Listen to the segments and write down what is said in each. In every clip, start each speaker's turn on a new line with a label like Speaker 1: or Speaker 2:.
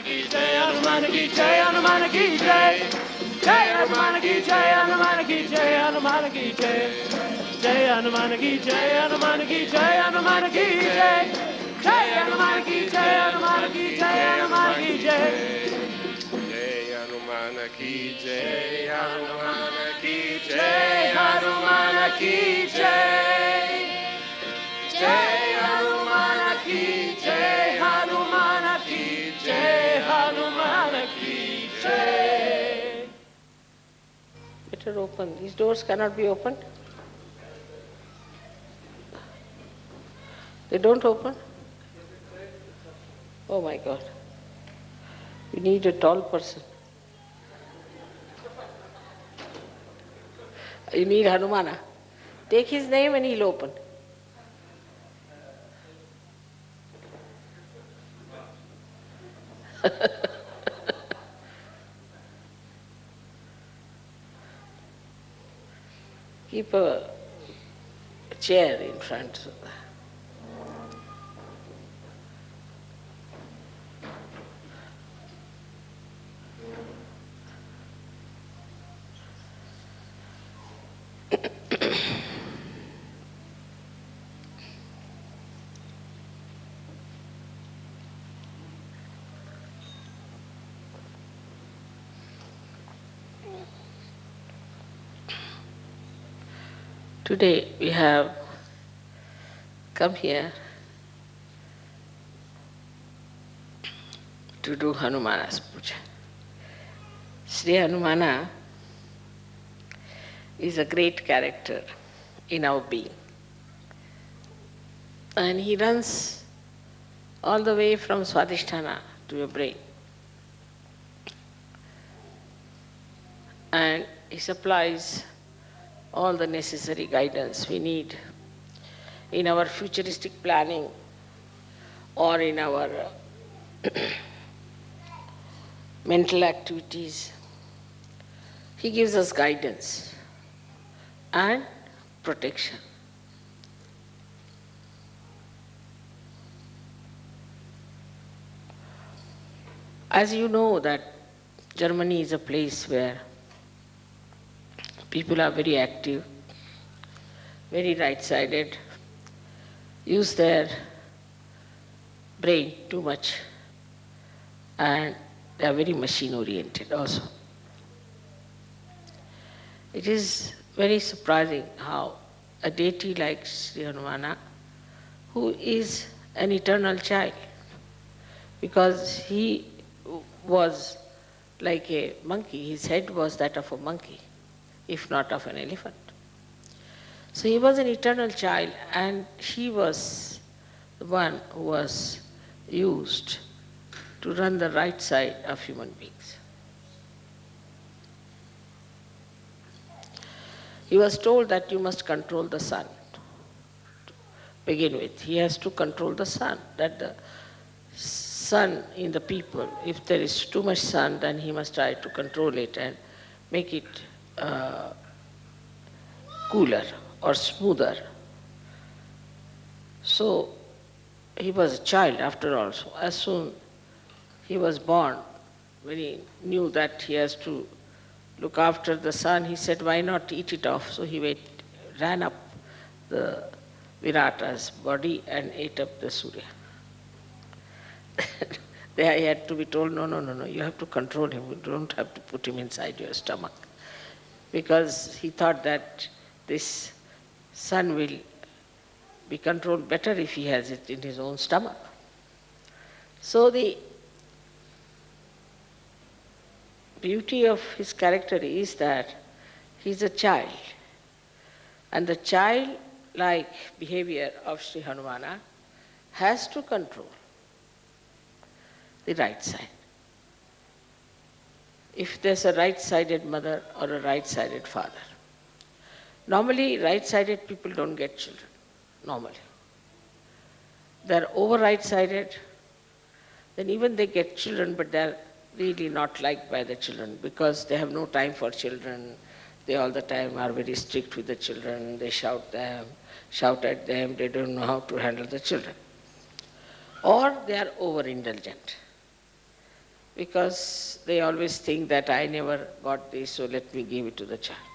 Speaker 1: Hanuman ki jai, Hanuman ki jai, Hanuman ki jai. Jai Hanuman ki jai, Hanuman ki jai, Hanuman ki jai. Jai Hanuman ki jai, Hanuman ki jai, Hanuman ki jai. Jai Hanuman ki jai, Hanuman ki jai, Hanuman ki jai.
Speaker 2: Jai Hanuman ki jai, Hanuman ki
Speaker 1: Jai
Speaker 2: jai,
Speaker 1: Hanuman ki jai. Jai Hanuman ki jai, Hanuman ki jai, Hanuman ki jai.
Speaker 3: Better open. These doors cannot be opened. They don't open? Oh my God. We need a tall person. You need Hanumana. Take his name and he'll open. Keep a chair in front. Today we have come here to do Hanumana's puja. Sri Hanumana is a great character in our being. And he runs all the way from Swadhisthana to your brain. And he supplies all the necessary guidance we need in our futuristic planning or in our mental activities. He gives us guidance and protection. As you know that Germany is a place where people are very active, very right-sided, use their brain too much, and they are very machine-oriented also. It is very surprising how a deity like Sri Hanumana, who is an eternal child, because he was like a monkey, his head was that of a monkey, if not of an elephant. So he was an eternal child, and he was the one who was used to run the right side of human beings. He was told that you must control the sun to begin with. He has to control the sun, that the sun in the people, if there is too much sun, then he must try to control it and make it cooler or smoother. So he was a child after all. So as soon he was born, when he knew that he has to look after the sun, he said, why not eat it off? So he ran up the Virata's body and ate up the Surya. There he had to be told, no, you have to control him. You don't have to put him inside your stomach. Because he thought that this sun will be controlled better if he has it in his own stomach. So the beauty of his character is that he is a child. And the childlike behavior of Sri Hanumana has to control the right side. If there's a right-sided mother or a right-sided father. Normally, right-sided people don't get children, normally. They're over right-sided, then even they get children, but they're really not liked by the children because they have no time for children. They all the time are very strict with the children. They shout at them. They don't know how to handle the children. Or they are over-indulgent. because they always think that I never got this, so let me give it to the child.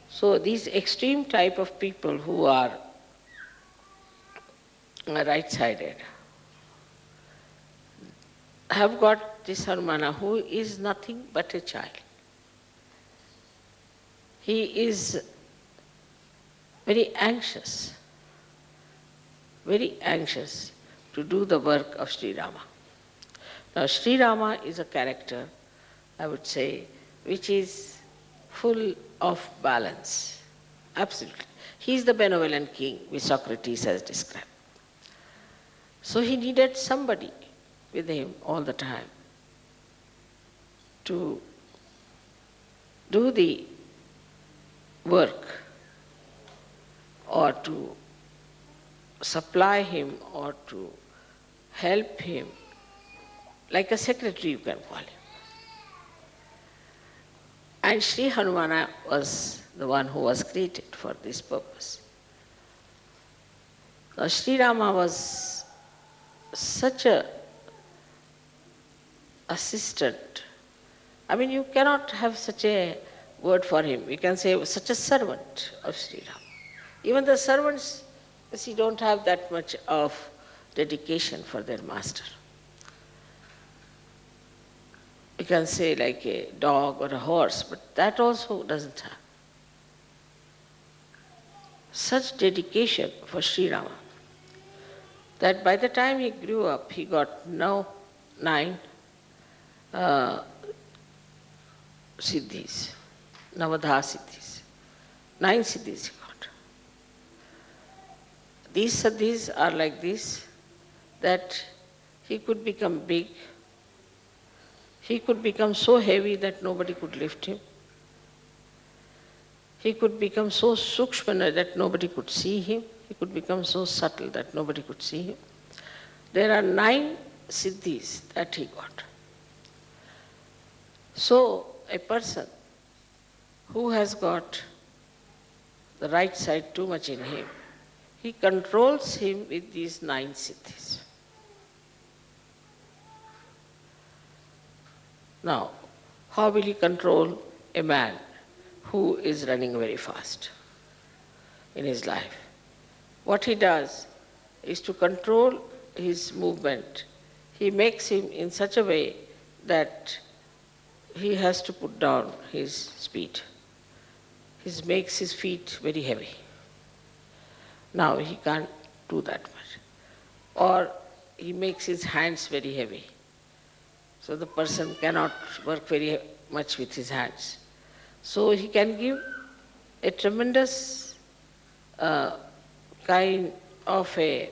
Speaker 3: So these extreme type of people who are right-sided have got this Hanumana, who is nothing but a child. He is very anxious to do the work of Sri Rama. Now Sri Rama is a character, I would say, which is full of balance, absolutely. He is the benevolent king which Socrates has described. So he needed somebody with him all the time to do the work or to supply him or to help him, like a secretary you can call him. And Sri Hanumana was the one who was created for this purpose. Now Sri Rama was such a assistant. I mean, you cannot have such a word for him. You can say such a servant of Sri Rama. Even the servants, don't have that much of dedication for their master. You can say like a dog or a horse, but that also doesn't have such dedication for Sri Rama that by the time he grew up, he got now 9 siddhis, Navadha siddhis. 9 siddhis he got. These siddhis are like this, that he could become big, he could become so heavy that nobody could lift him. He could become so sukshma that nobody could see him. He could become so subtle that nobody could see him. There are 9 siddhis that he got. So a person who has got the right side too much in him, he controls him with these 9 siddhis. Now, how will he control a man who is running very fast in his life? What he does is to control his movement. He makes him in such a way that he has to put down his speed. He makes his feet very heavy. Now he can't do that much. Or he makes his hands very heavy. So the person cannot work very much with his hands. So he can give a tremendous kind of a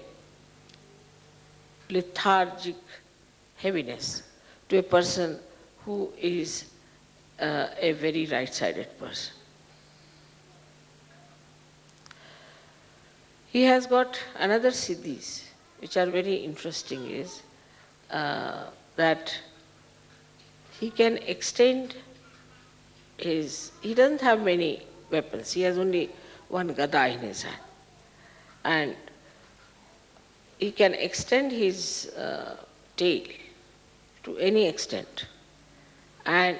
Speaker 3: lethargic heaviness to a person who is a very right-sided person. He has got another siddhis, which are very interesting, is that he can extend he doesn't have many weapons. He has only one gada in his hand. And he can extend his tail to any extent. And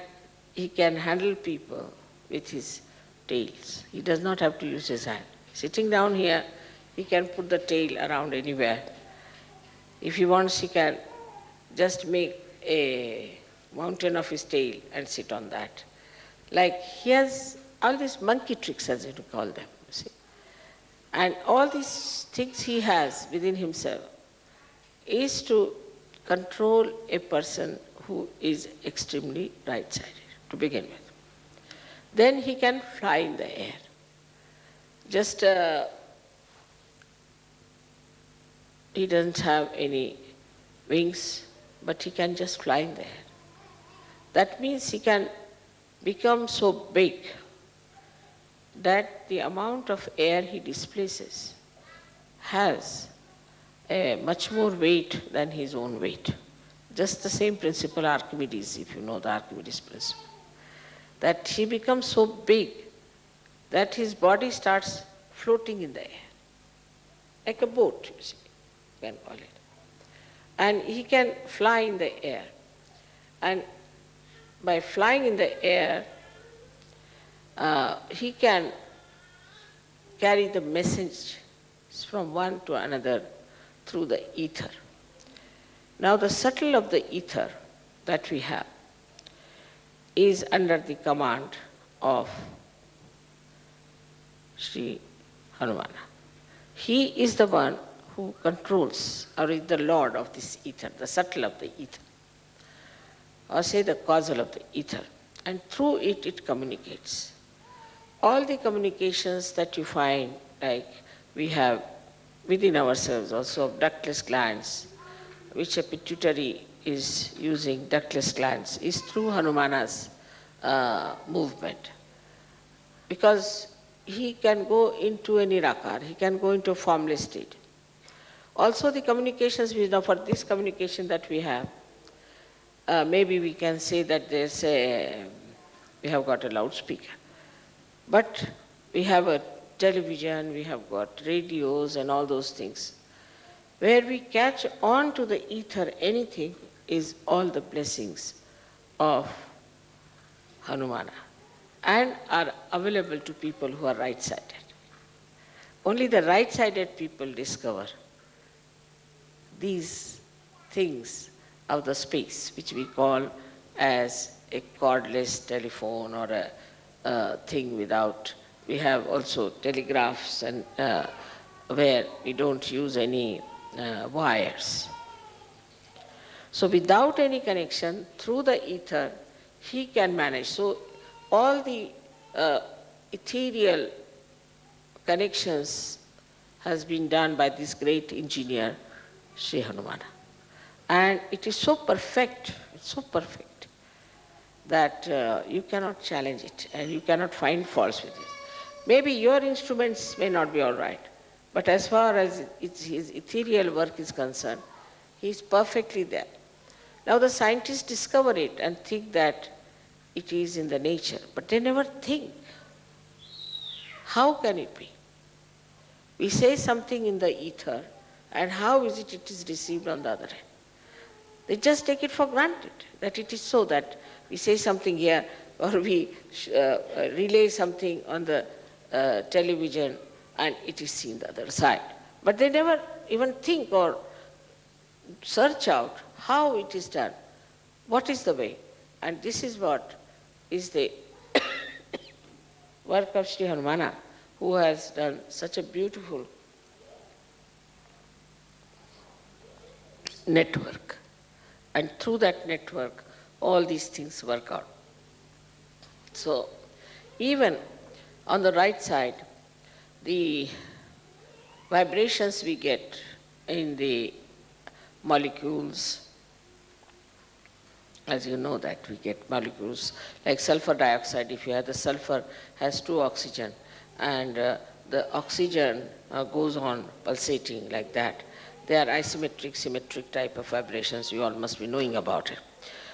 Speaker 3: he can handle people with his tails. He does not have to use his hand. Sitting down here, he can put the tail around anywhere. If he wants, he can just make a mountain of his tail and sit on that. Like he has all these monkey tricks, as you call them, you see. And all these things he has within himself is to control a person who is extremely right-sided, to begin with. Then he can fly in the air. Just he doesn't have any wings, but he can just fly in the air. That means he can become so big that the amount of air he displaces has a much more weight than his own weight. Just the same principle Archimedes, if you know the Archimedes principle. That he becomes so big that his body starts floating in the air. Like a boat, you see, you can call it. And he can fly in the air. And by flying in the air, he can carry the message from one to another through the ether. Now the subtle of the ether that we have is under the command of Sri Hanumana. He is the one who controls or is the lord of this ether, the subtle of the ether, or say the causal of the ether. And through it, it communicates. All the communications that you find, like we have within ourselves also of ductless glands, which a pituitary is using ductless glands, is through Hanumana's movement. Because he can go into a nirakar, he can go into a formless state. Also the communications, for this communication that we have, maybe we can say that we have got a loudspeaker. But we have a television, we have got radios and all those things. Where we catch on to the ether anything is all the blessings of Hanumana and are available to people who are right-sided. Only the right-sided people discover these things of the space, which we call as a cordless telephone or a thing without. We have also telegraphs and where we don't use any wires. So without any connection, through the ether, he can manage. So all the ethereal connections has been done by this great engineer, Sri Hanumana. And it is so perfect, it's so perfect, that you cannot challenge it and you cannot find faults with it. Maybe your instruments may not be all right, but as far as his ethereal work is concerned, he is perfectly there. Now the scientists discover it and think that it is in the nature, but they never think, how can it be? We say something in the ether, and how is it is received on the other hand? They just take it for granted that it is so, that we say something here or we relay something on the television and it is seen the other side. But they never even think or search out how it is done, what is the way. And this is what is the work of Sri Hanumana, who has done such a beautiful network. And through that network, all these things work out. So even on the right side, the vibrations we get in the molecules, as you know that we get molecules like sulfur dioxide. If you have the sulfur has 2 oxygen, and the oxygen goes on pulsating like that. They are isometric, symmetric type of vibrations. You all must be knowing about it.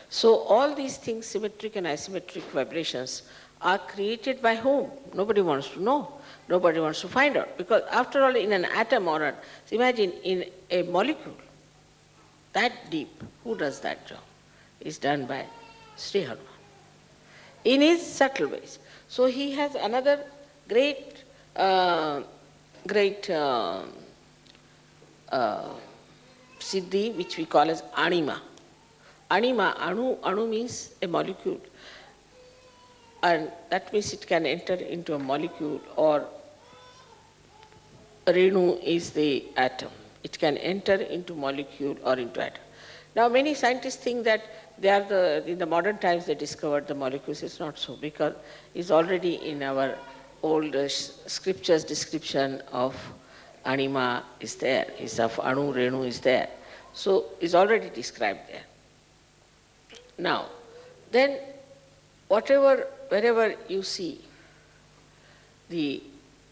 Speaker 3: So all these things, symmetric and isometric vibrations, are created by whom? Nobody wants to know. Nobody wants to find out. Because after all, in an atom or imagine in a molecule, that deep, who does that job? Is done by Sri Hanuman in his subtle ways. So he has another great siddhi, which we call as anima. Anima, anu means a molecule. And that means it can enter into a molecule, or Renu is the atom. It can enter into molecule or into atom. Now many scientists think that they are in the modern times they discovered the molecules. It's not so, because it's already in our old scriptures description of anima is there, is of anu, renu is there. So it's already described there. Now, then wherever you see the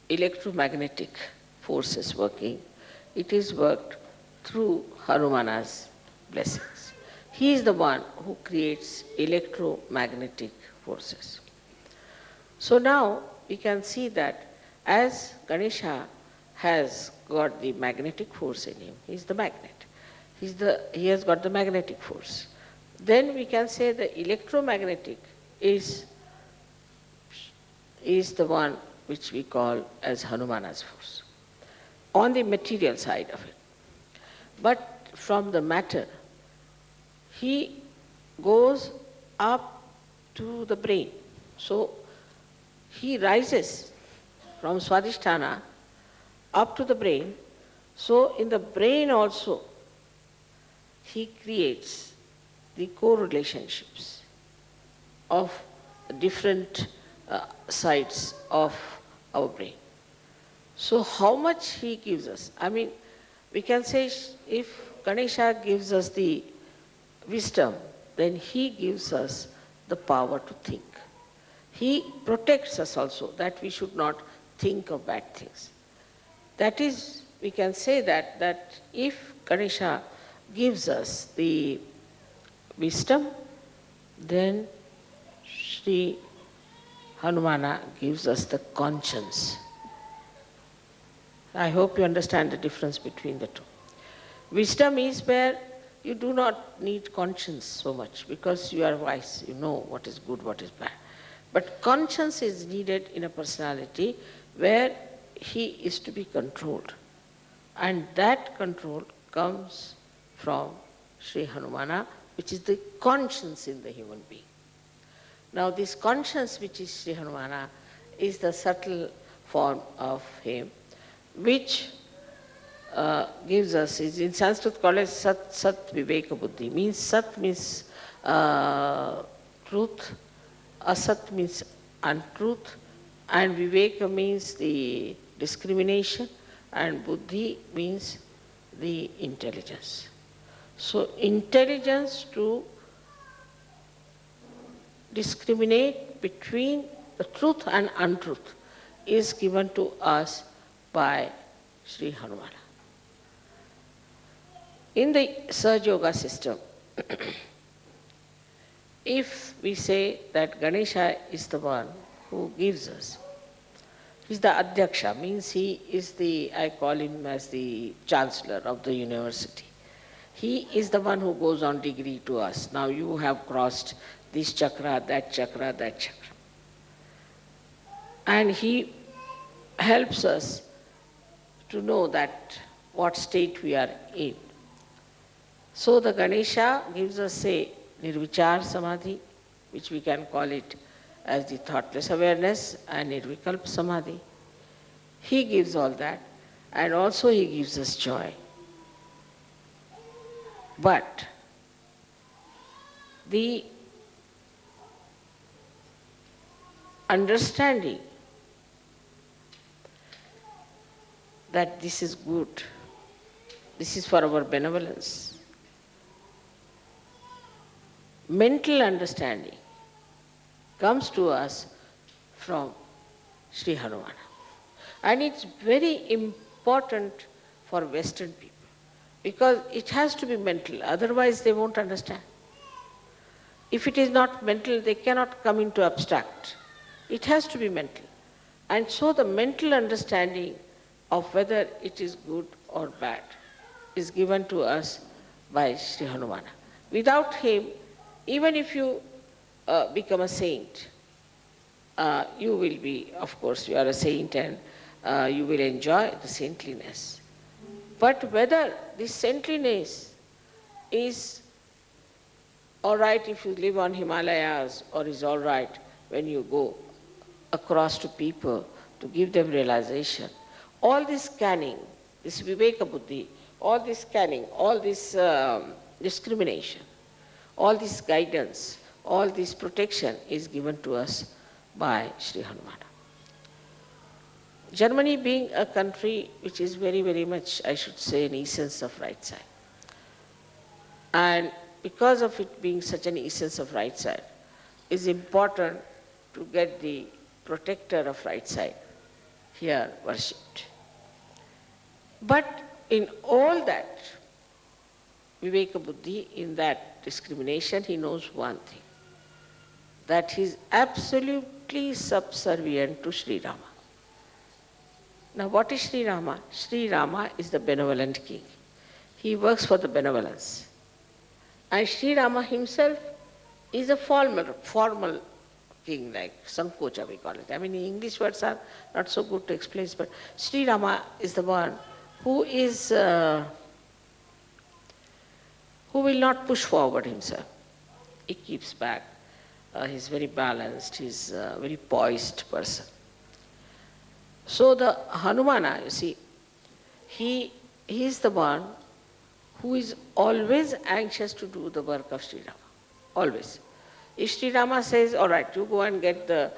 Speaker 3: electromagnetic forces working, it is worked through Hanumana's blessings. He is the one who creates electromagnetic forces. So now we can see that as Ganesha has got the magnetic force in him, he is the magnet. He has got the magnetic force. then we can say the electromagnetic is the one which we call as Hanumana's force, on the material side of it. But from the matter, he goes up to the brain. So he rises from Swadhisthana up to the brain. So in the brain also, he creates the co-relationships of different sides of our brain. So how much he gives us? I mean, we can say if Ganesha gives us the wisdom, then he gives us the power to think. He protects us also, that we should not think of bad things. That is, we can say that if Ganesha gives us the wisdom, then Sri Hanumana gives us the conscience. I hope you understand the difference between the two. Wisdom is where you do not need conscience so much because you are wise, you know what is good, what is bad. But conscience is needed in a personality where he is to be controlled. And that control comes from Sri Hanumana, which is the conscience in the human being. Now this conscience, which is Sri Hanumana, is the subtle form of him, which gives us, is in Sanskrit called as Sat Viveka Buddhi. Means Sat means truth, Asat means untruth, and Viveka means the discrimination, and Buddhi means the intelligence. So intelligence to discriminate between the truth and untruth is given to us by Sri Hanumana. In the Sahaja Yoga system, if we say that Ganesha is the one who gives us, he is the Adhyaksha, means he is the, I call him as the chancellor of the university. He is the one who goes on degree to us. Now you have crossed this chakra, that chakra, that chakra. And he helps us to know that what state we are in. So the Ganesha gives us, say, Nirvichar Samadhi, which we can call it as the thoughtless awareness, and Nirvikalpa Samadhi. He gives all that, and also he gives us joy. But the understanding that this is good, this is for our benevolence, mental understanding comes to us from Sri Hanumana. And it's very important for Western people because it has to be mental, otherwise they won't understand. If it is not mental, they cannot come into abstract. It has to be mental. And so the mental understanding of whether it is good or bad is given to us by Sri Hanumana. Without him, even if you become a saint, you will be, of course, you are a saint and you will enjoy the saintliness. But whether this saintliness is all right if you live on Himalayas or is all right when you go across to people to give them realization, all this scanning, this Viveka Buddhi, all this scanning, all this discrimination, all this guidance, all this protection is given to us by Sri Hanumana. Germany being a country which is very, very much, I should say, an essence of right side. And because of it being such an essence of right side, it's important to get the protector of right side here worshipped. But in all that, Viveka Buddhi, in that discrimination, he knows one thing, that he is absolutely subservient to Sri Rama. Now what is Sri Rama? Sri Rama is the benevolent king. He works for the benevolence. And Sri Rama himself is a formal king, like Sankocha we call it. I mean, English words are not so good to explain, but Sri Rama is the one who is who will not push forward himself. He keeps back. He's very balanced. He's a very poised person. So the Hanumana, you see, he is the one who is always anxious to do the work of Sri Rama. Always. If Sri Rama says, all right, you go and get the,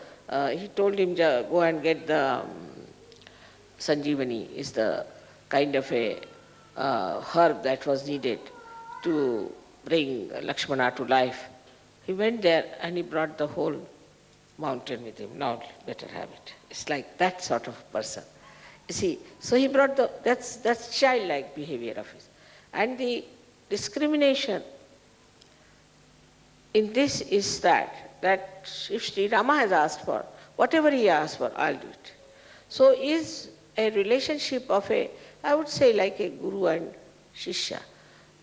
Speaker 3: he told him, go and get the Sanjeevani, is the kind of a herb that was needed to bring Lakshmana to life. He went there and he brought the whole mountain with him. Now better have it. It's like that sort of person. You see, so he brought that's childlike behavior of his. And the discrimination in this is that if Sri Rama has asked for, whatever he asked for, I'll do it. So is a relationship of I would say like a guru and shishya.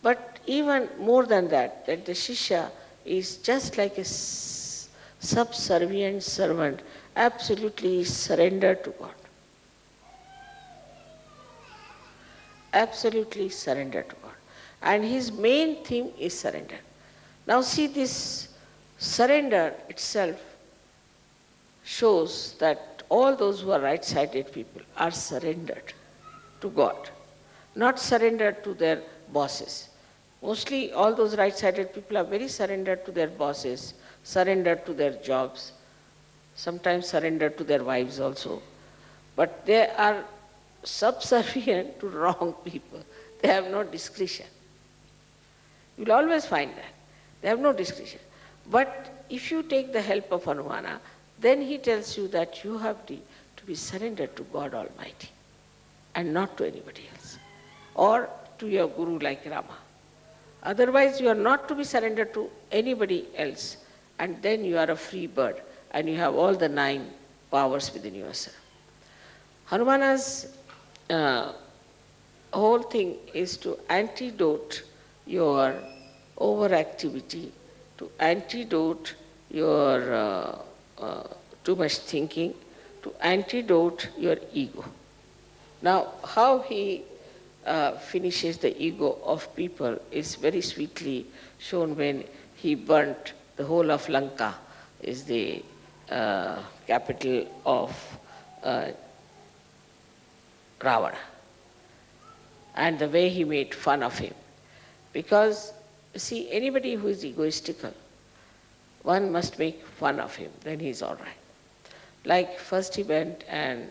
Speaker 3: But even more than that the shishya is just like a subservient servant, absolutely surrendered to God. Absolutely surrendered to God. And his main theme is surrender. Now see, this surrender itself shows that all those who are right-sided people are surrendered to God, not surrendered to their bosses. Mostly all those right-sided people are very surrendered to their bosses, surrendered to their jobs, sometimes surrendered to their wives also. But they are subservient to wrong people. They have no discretion. You will always find that. They have no discretion. But if you take the help of Hanumana, then he tells you that you have to be surrendered to God Almighty and not to anybody else, or to your guru like Rama. Otherwise you are not to be surrendered to anybody else, and then you are a free bird and you have all the 9 powers within yourself. Hanumana's whole thing is to antidote your overactivity, to antidote your too much thinking, to antidote your ego. Now, how he finishes the ego of people is very sweetly shown when he burnt the whole of Lanka, is the capital of Ravana, and the way he made fun of him. Because, see, anybody who is egoistical, one must make fun of him, then he is all right. Like first he went and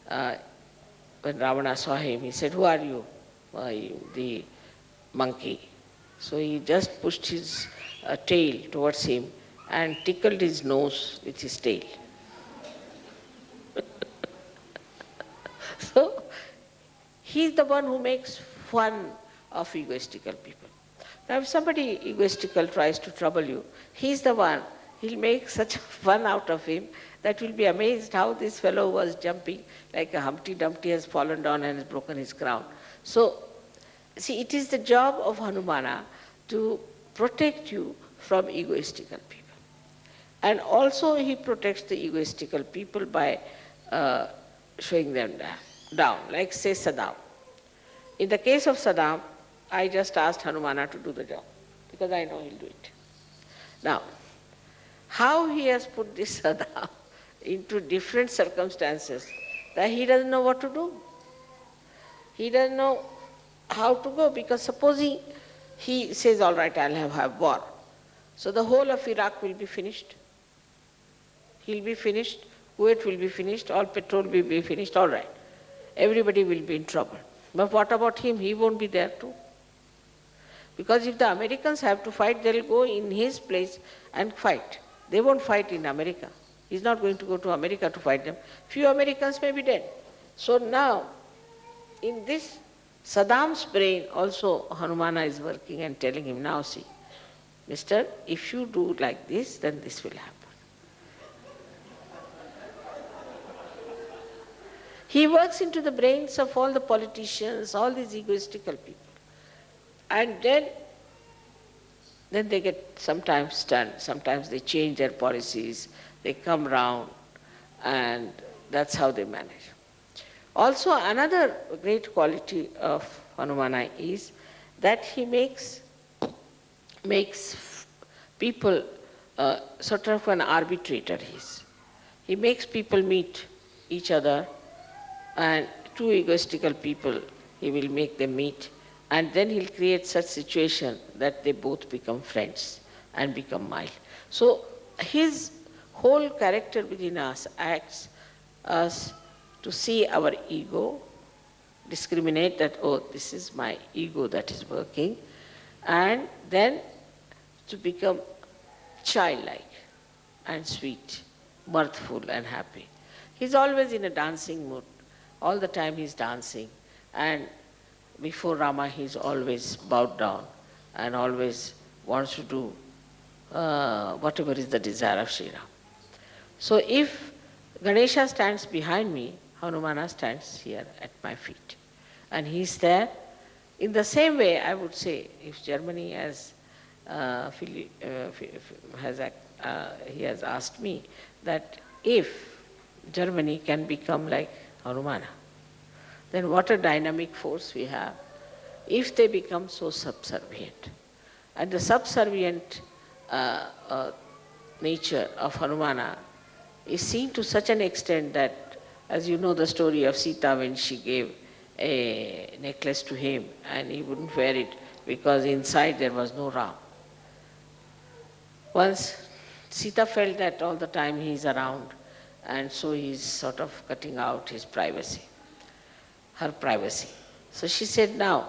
Speaker 3: when Ravana saw him, he said, who are you? The monkey. So he just pushed his tail towards him and tickled his nose with his tail. So he is the one who makes fun of egoistical people. Now if somebody egoistical tries to trouble you, he is the one, he'll make such fun out of him that you'll be amazed how this fellow was jumping like a Humpty Dumpty has fallen down and has broken his crown. So, see, it is the job of Hanumana to protect you from egoistical people. And also he protects the egoistical people by showing them down, like say Saddam. In the case of Saddam, I just asked Hanumana to do the job because I know he'll do it. Now, how he has put this Saddam into different circumstances that he doesn't know what to do. He doesn't know how to go, because supposing he says, all right, I'll have war. So the whole of Iraq will be finished. He'll be finished, Kuwait will be finished, all petrol will be finished, all right. Everybody will be in trouble. But what about him? He won't be there too. Because if the Americans have to fight, they'll go in his place and fight. They won't fight in America. He's not going to go to America to fight them. Few Americans may be dead. So now, in this Saddam's brain also Hanumana is working and telling him, now see, mister, if you do like this, then this will happen. He works into the brains of all the politicians, all these egoistical people. And then then they get sometimes stunned, sometimes they change their policies, they come round, and that's how they manage. Also, another great quality of Hanumana is that he makes people sort of an arbitrator. He makes people meet each other, and two egoistical people, he will make them meet, and then he'll create such situation that they both become friends and become mild. So his whole character within us acts us to see our ego, discriminate that, oh, this is my ego that is working, and then to become childlike and sweet, mirthful and happy. He's always in a dancing mood. All the time he's dancing, and before Rama he's always bowed down and always wants to do whatever is the desire of Sri Ram. So if Ganesha stands behind me, Hanumana stands here at my feet. And he's there. In the same way, I would say, if Germany has, he has asked me that if Germany can become like Hanumana, then what a dynamic force we have if they become so subservient. And the subservient nature of Hanumana is seen to such an extent that, as you know the story of Sita when she gave a necklace to him and he wouldn't wear it because inside there was no Ram. Once Sita felt that all the time he is around, and so he is sort of cutting out his privacy, her privacy. So she said, now,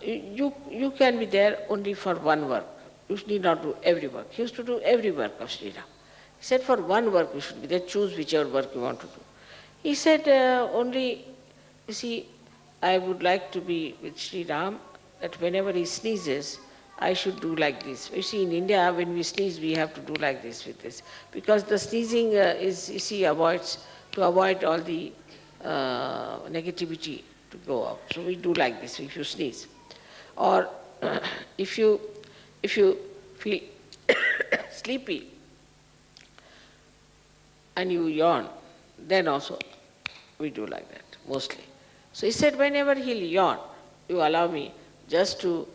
Speaker 3: you can be there only for one work. You need not do every work. He used to do every work of Sri Ram. He said, for one work you should be there, choose whichever work you want to do. He said, only, you see, I would like to be with Sri Ram, that whenever he sneezes, I should do like this. You see, in India, when we sneeze, we have to do like this with this. Because the sneezing is, you see, to avoid all the negativity to go out. So we do like this if you sneeze. Or if you feel sleepy and you yawn, then also we do like that, mostly. So he said, whenever he'll yawn, you allow me just to,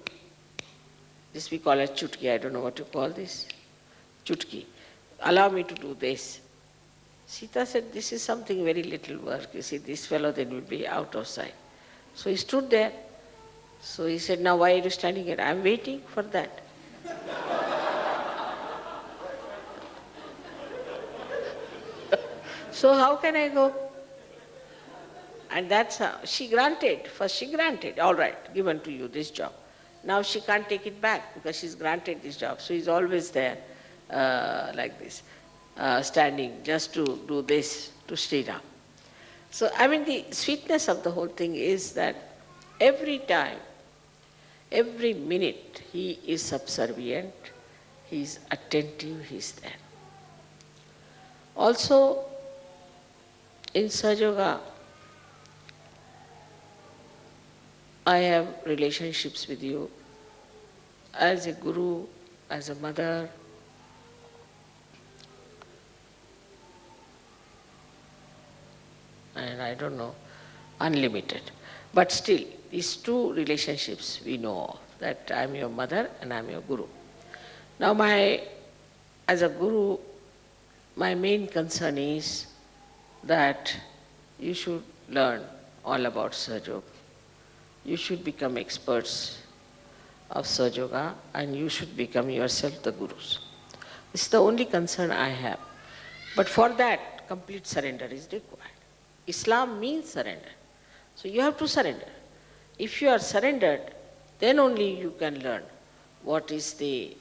Speaker 3: this we call it chutki, I don't know what to call this, chutki. Allow me to do this. Sita said, this is something very little work. You see, this fellow then will be out of sight. So he stood there. So he said, now why are you standing here? I'm waiting for that. So how can I go? And that's how she granted. First she granted, all right, given to you this job. Now she can't take it back because she's granted this job. So he's always there like this, standing just to do this to Sri Ram. So I mean the sweetness of the whole thing is that every time, every minute he is subservient, he is attentive, he is there. Also in Sahaja, I have relationships with you as a guru, as a mother, and I don't know, unlimited. But still, these two relationships we know of, that I am your mother and I am your guru. Now as a guru, my main concern is that you should learn all about Sahaja Yoga. You should become experts of Sahaja Yoga and you should become yourself the gurus. This is the only concern I have. But for that, complete surrender is required. Islam means surrender. So you have to surrender. If you are surrendered, then only you can learn what is the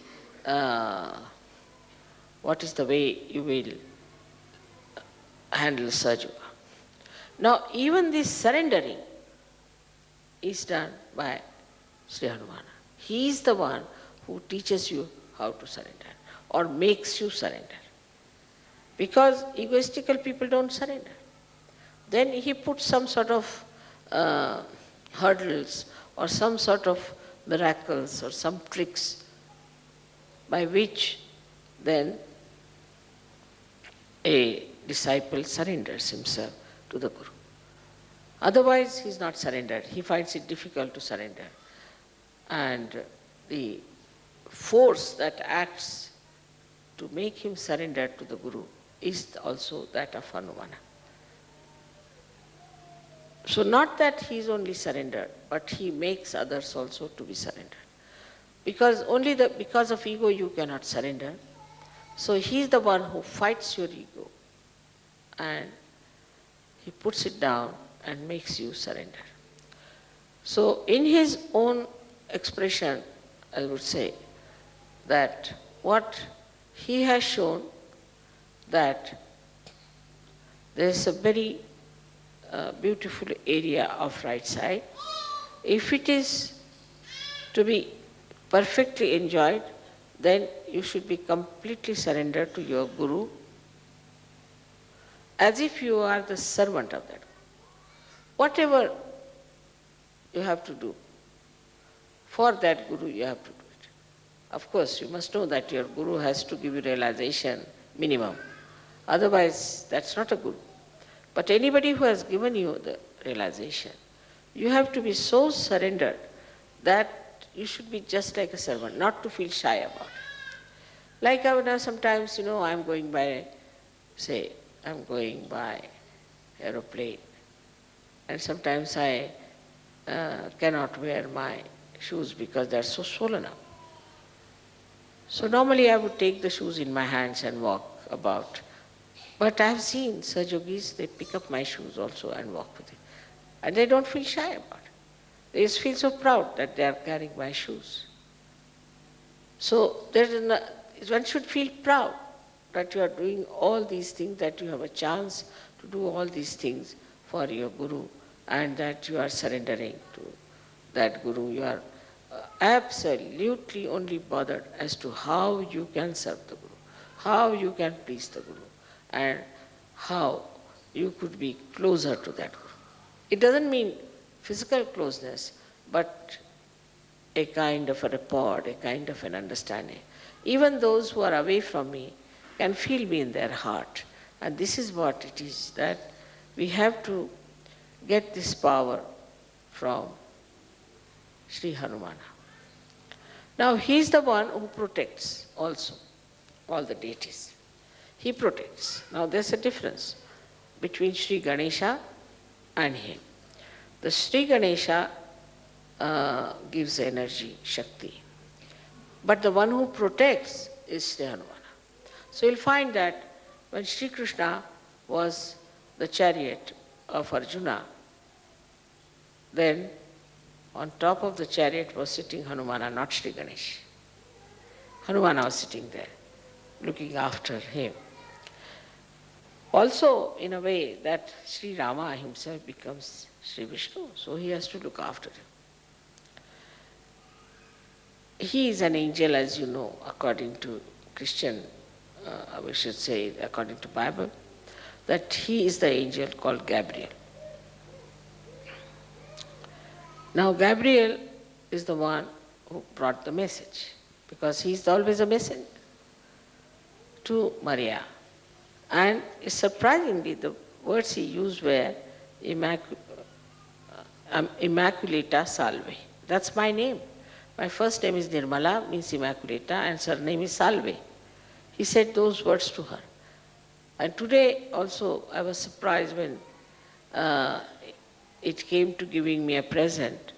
Speaker 3: way you will handle Sahaja Yoga. Now, even this surrendering is done by Sri Hanumana. He is the one who teaches you how to surrender or makes you surrender. Because egoistical people don't surrender. Then he puts some sort of hurdles or some sort of miracles or some tricks by which then a disciple surrenders himself to the Guru. Otherwise, he is not surrendered. He finds it difficult to surrender. And the force that acts to make him surrender to the Guru is also that of Hanumana. So not that he is only surrendered, but he makes others also to be surrendered. Because because of ego you cannot surrender. So he is the one who fights your ego and he puts it down and makes you surrender. So in his own expression, I would say that what he has shown, that there is a very beautiful area of right side. If it is to be perfectly enjoyed, then you should be completely surrendered to your Guru, as if you are the servant of that. Whatever you have to do for that Guru, you have to do it. Of course, you must know that your Guru has to give you realization minimum. Otherwise, that's not a Guru. But anybody who has given you the realization, you have to be so surrendered that you should be just like a servant, not to feel shy about it. Like sometimes, I'm going by, say, I'm going by aeroplane, and sometimes I cannot wear my shoes because they're so swollen up. So normally I would take the shoes in my hands and walk about. But I have seen Sahajogis, they pick up my shoes also and walk with it. And they don't feel shy about it. They just feel so proud that they are carrying my shoes. So one should feel proud that you are doing all these things, that you have a chance to do all these things for your Guru, and that you are surrendering to that Guru. You are absolutely only bothered as to how you can serve the Guru, how you can please the Guru, and how you could be closer to that Guru. It doesn't mean physical closeness, but a kind of a rapport, a kind of an understanding. Even those who are away from me can feel me in their heart. And this is what it is, that we have to get this power from Sri Hanumana. Now he is the one who protects also all the deities. He protects. Now there's a difference between Sri Ganesha and him. The Sri Ganesha gives energy, Shakti. But the one who protects is Sri Hanumana. So you'll find that when Sri Krishna was the chariot of Arjuna, then on top of the chariot was sitting Hanumana, not Sri Ganesh. Hanumana was sitting there, looking after him. Also, in a way, that Sri Rama himself becomes Sri Vishnu, so he has to look after him. He is an angel, as you know, according to Christian, we should say, according to Bible, that he is the angel called Gabriel. Now Gabriel is the one who brought the message, because he is always a messenger to Maria. And surprisingly, the words he used were Immaculata Salve. That's my name. My first name is Nirmala, means Immaculata, and surname is Salve. He said those words to her. And today also I was surprised when it came to giving me a present.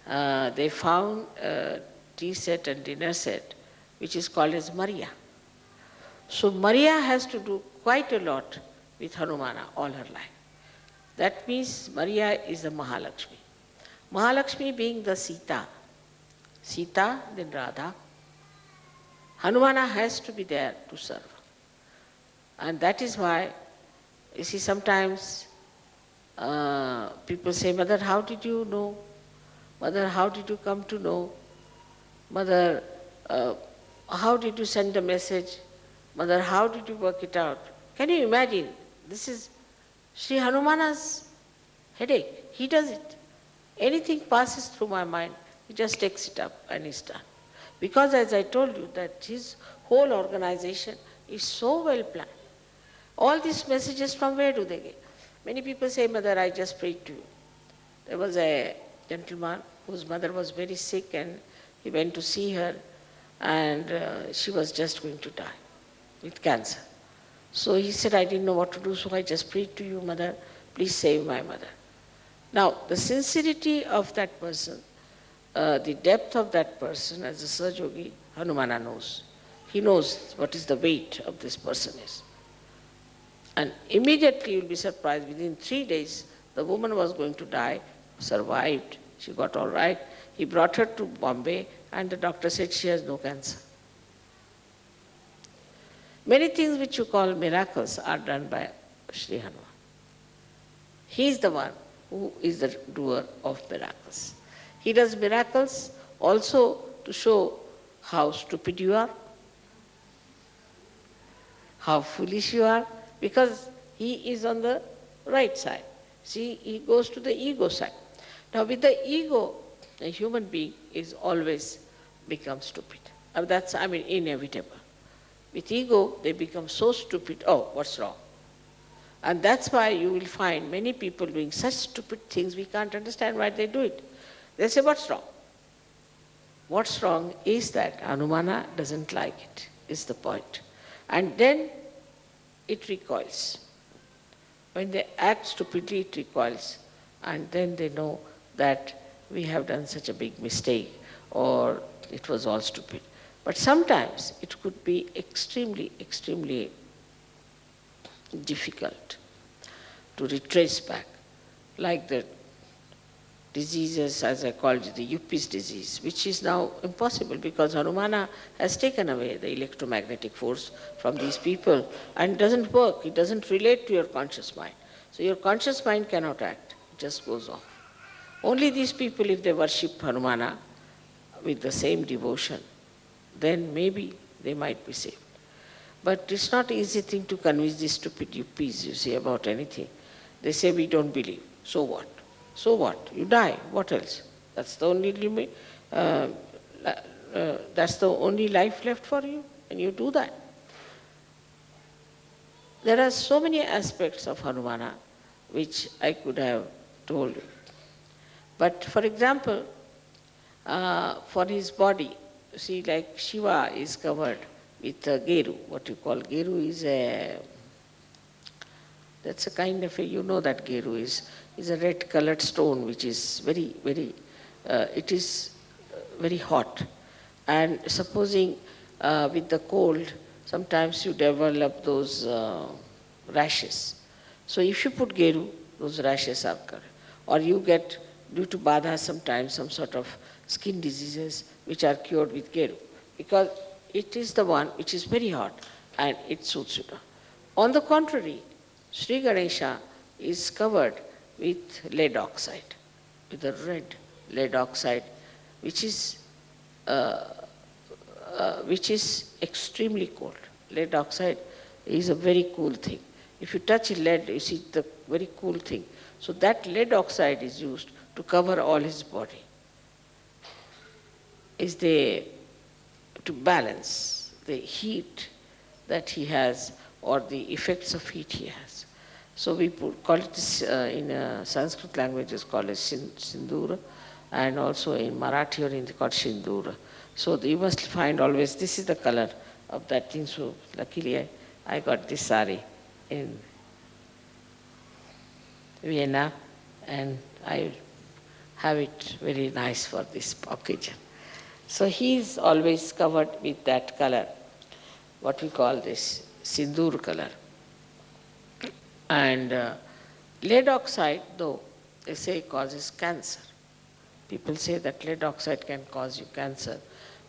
Speaker 3: They found a tea set and dinner set which is called as Maria. So Maria has to do quite a lot with Hanumana all her life. That means Maria is the Mahalakshmi. Mahalakshmi being the Sita. Sita, then Radha. Hanumana has to be there to serve. And that is why, you see, sometimes people say, Mother, how did you know? Mother, how did you come to know? Mother, how did you send the message? Mother, how did you work it out? Can you imagine? This is Sri Hanumana's headache. He does it. Anything passes through my mind, he just takes it up and he's done. Because as I told you, that his whole organization is so well planned. All these messages, from where do they get? Many people say, Mother, I just prayed to you. There was a gentleman whose mother was very sick, and he went to see her, and she was just going to die with cancer. So he said, I didn't know what to do, so I just prayed to you, Mother, please save my mother. Now, the sincerity of that person, the depth of that person as a Sahaja Yogi, Hanumana knows. He knows what is the weight of this person is. And immediately you will be surprised, within 3 days, the woman was going to die, survived, she got all right. He brought her to Bombay, and the doctor said she has no cancer. Many things which you call miracles are done by Sri Hanuman. He is the one who is the doer of miracles. He does miracles also to show how stupid you are, how foolish you are, because he is on the right side. See, he goes to the ego side. Now with the ego, a human being is always become stupid. That's, inevitable. With ego, they become so stupid, oh, what's wrong? And that's why you will find many people doing such stupid things, we can't understand why they do it. They say, what's wrong? What's wrong is that Hanumana doesn't like it, is the point. And then it recoils. When they act stupidly, it recoils. And then they know that we have done such a big mistake, or it was all stupid. But sometimes it could be extremely, extremely difficult to retrace back, like the diseases, as I called it, the Yuppies disease, which is now impossible because Hanumana has taken away the electromagnetic force from these people and doesn't work, it doesn't relate to your conscious mind. So your conscious mind cannot act, it just goes off. Only these people, if they worship Hanumana with the same devotion, then maybe they might be saved. But it's not an easy thing to convince these stupid Yuppies, you see, about anything. They say, we don't believe. So what? So what? You die. What else? That's the only limit. That's the only life left for you, and you do that. There are so many aspects of Hanumana which I could have told you. But for example, for his body, see, like Shiva is covered with Geru. What you call Geru is that's a kind of you know that Geru is a red colored stone which is very, very, it is very hot. And supposing with the cold, sometimes you develop those rashes. So if you put Geru, those rashes are covered. Or you get, due to Badha, sometimes some sort of skin diseases which are cured with Geru, because it is the one which is very hot and it suits you. On the contrary, Sri Ganesha is covered with lead oxide, with a red lead oxide, which is extremely cold. Lead oxide is a very cool thing. If you touch lead, you see the very cool thing. So that lead oxide is used to cover all his body. Is to balance the heat that he has or the effects of heat he has. So we call it this, in Sanskrit language is called as Sindura, and also in Marathi or in called Shindura. So you must find always, this is the color of that thing. So luckily I got this sari in Vienna, and I have it very nice for this occasion. So he is always covered with that color, what we call this Sindur color. And lead oxide, though, they say causes cancer. People say that lead oxide can cause you cancer.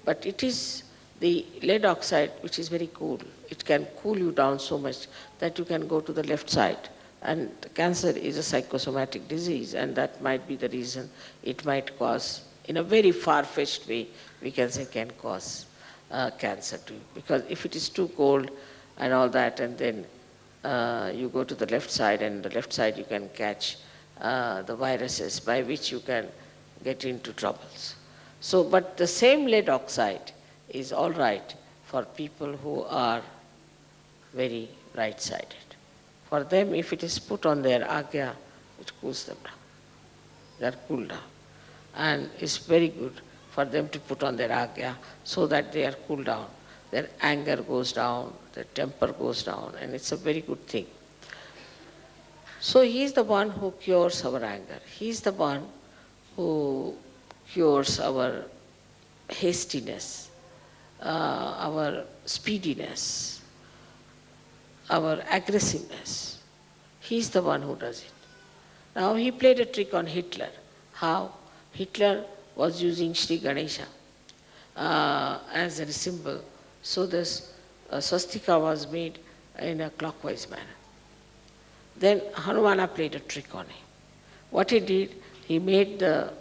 Speaker 3: But it is the lead oxide which is very cool. It can cool you down so much that you can go to the left side. And cancer is a psychosomatic disease, and that might be the reason it might cause, in a very far-fetched way, we can say can cause cancer to you. Because if it is too cold and all that, and then you go to the left side, and the left side you can catch the viruses by which you can get into troubles. So, but the same lead oxide is all right for people who are very right-sided. For them, if it is put on their agya, it cools them down. They are cooled down. And it's very good for them to put on their agya so that they are cooled down. Their anger goes down, their temper goes down, and it's a very good thing. So he is the one who cures our anger. He is the one who cures our hastiness, our speediness, our aggressiveness. He is the one who does it. Now he played a trick on Hitler. How? Hitler was using Sri Ganesha as a symbol. So this swastika was made in a clockwise manner. Then Hanumana played a trick on him. What he did, he made the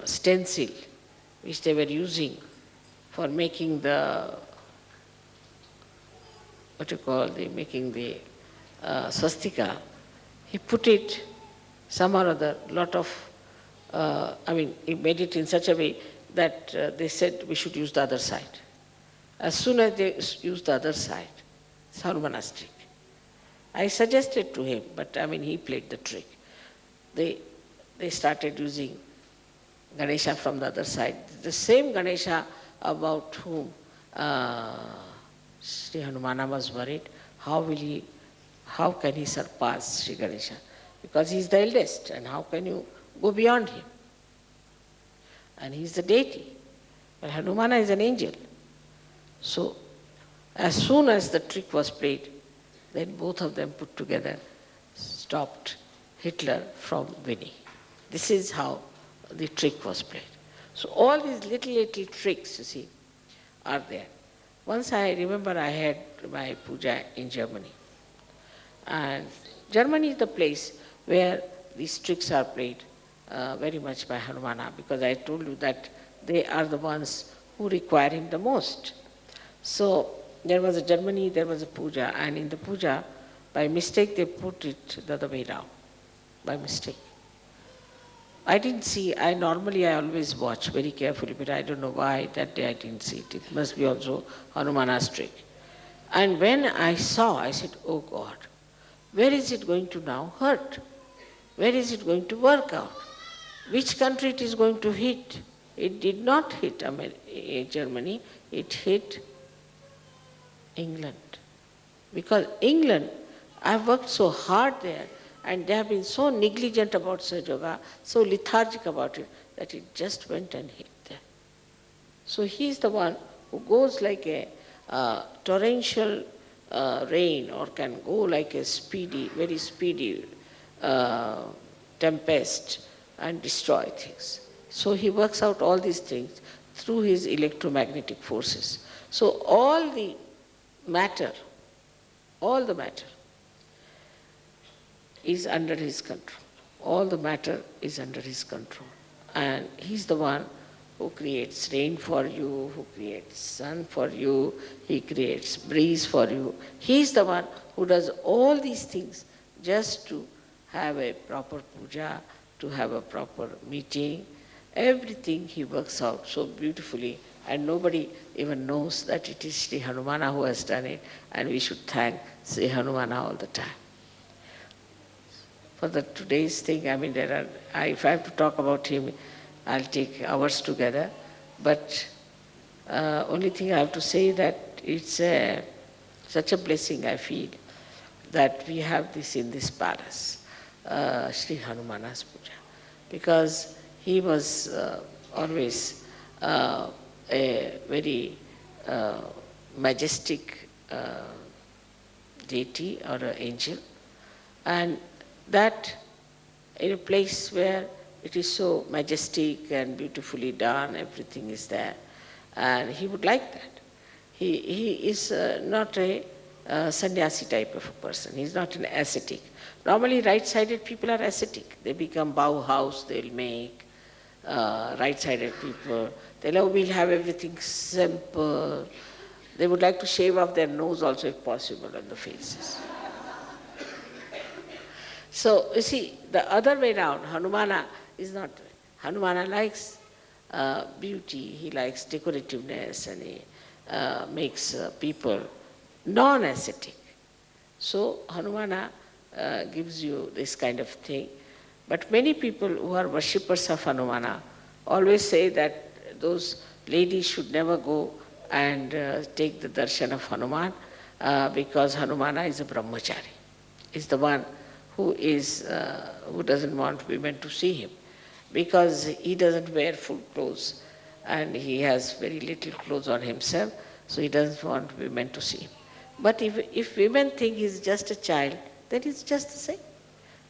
Speaker 3: stencil which they were using for making the, making the swastika. He put it some or other, he made it in such a way that they said we should use the other side. As soon as they used the other side, it's Hanumana's trick. I suggested to him, but he played the trick. They started using Ganesha from the other side. The same Ganesha about whom Sri Hanumana was worried, how can he surpass Sri Ganesha? Because he is the eldest, and how can you go beyond him? And he is the deity. But Hanumana is an angel. So, as soon as the trick was played, then both of them put together stopped Hitler from winning. This is how the trick was played. So all these little tricks, you see, are there. Once I remember I had my puja in Germany. And Germany is the place where these tricks are played very much by Hanumana, because I told you that they are the ones who require him the most. So there was a puja, and in the puja, by mistake they put it the other way round, by mistake. I didn't see, I always watch very carefully, but I don't know why that day I didn't see it. It must be also Hanumana's trick. And when I saw, I said, oh God, where is it going to now hurt? Where is it going to work out? Which country it is going to hit? It did not hit Germany, it hit England. Because England, I've worked so hard there, and they have been so negligent about Sahaja Yoga, so lethargic about it, that it just went and hit there. So he is the one who goes like a torrential rain, or can go like a very speedy tempest and destroy things. So he works out all these things through his electromagnetic forces. So all the matter is under his control. All the matter is under his control. And he's the one who creates rain for you, who creates sun for you, he creates breeze for you. He's the one who does all these things just to have a proper puja, to have a proper meeting. Everything he works out so beautifully, and nobody even knows that it is Sri Hanumana who has done it, and we should thank Sri Hanumana all the time. For today's thing, if I have to talk about him, I'll take hours together. But only thing I have to say that it's such a blessing I feel that we have this in this palace, Sri Hanumana's puja, because he was always a very majestic deity or an angel, and that in a place where it is so majestic and beautifully done, everything is there, and he would like that. He is not a sannyasi type of a person. He is not an ascetic. Normally right-sided people are ascetic. They become Bauhaus, they'll make right-sided people. We'll have everything simple. They would like to shave off their nose also if possible on the faces. So, you see, the other way around, Hanumana is not. Hanumana likes beauty, he likes decorativeness, and he makes people non-ascetic. So Hanumana gives you this kind of thing. But many people who are worshippers of Hanumana always say that those ladies should never go and take the darshan of Hanuman because Hanumana is a brahmachari. Is the one who doesn't want women to see him, because he doesn't wear full clothes and he has very little clothes on himself, so he doesn't want women to see him. But if women think he's just a child, then it's just the same.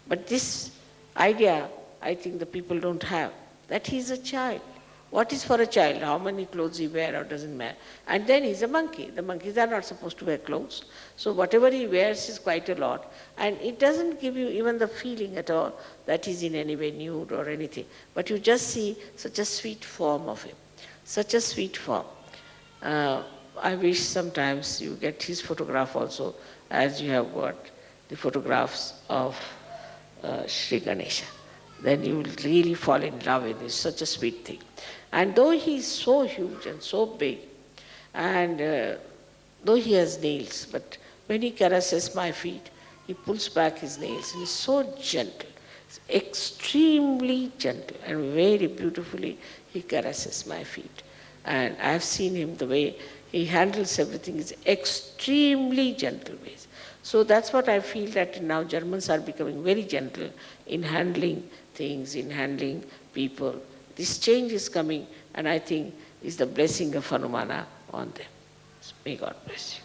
Speaker 3: But this idea, I think the people don't have, that he's a child. What is for a child? How many clothes he wears or doesn't matter. And then he's a monkey. The monkeys are not supposed to wear clothes. So whatever he wears is quite a lot. And it doesn't give you even the feeling at all that he's in any way nude or anything. But you just see such a sweet form of him. Such a sweet form. I wish sometimes you get his photograph also, as you have got the photographs of Sri Ganesha. Then you will really fall in love with it. It's such a sweet thing. And though he is so huge and so big, and though he has nails, but when he caresses my feet, he pulls back his nails and is so gentle. It's extremely gentle and very beautifully he caresses my feet. And I have seen him, the way he handles everything is extremely gentle ways. So that's what I feel, that now Germans are becoming very gentle in handling things, in handling people. This change is coming, and I think is the blessing of Hanumana on them. May God bless you.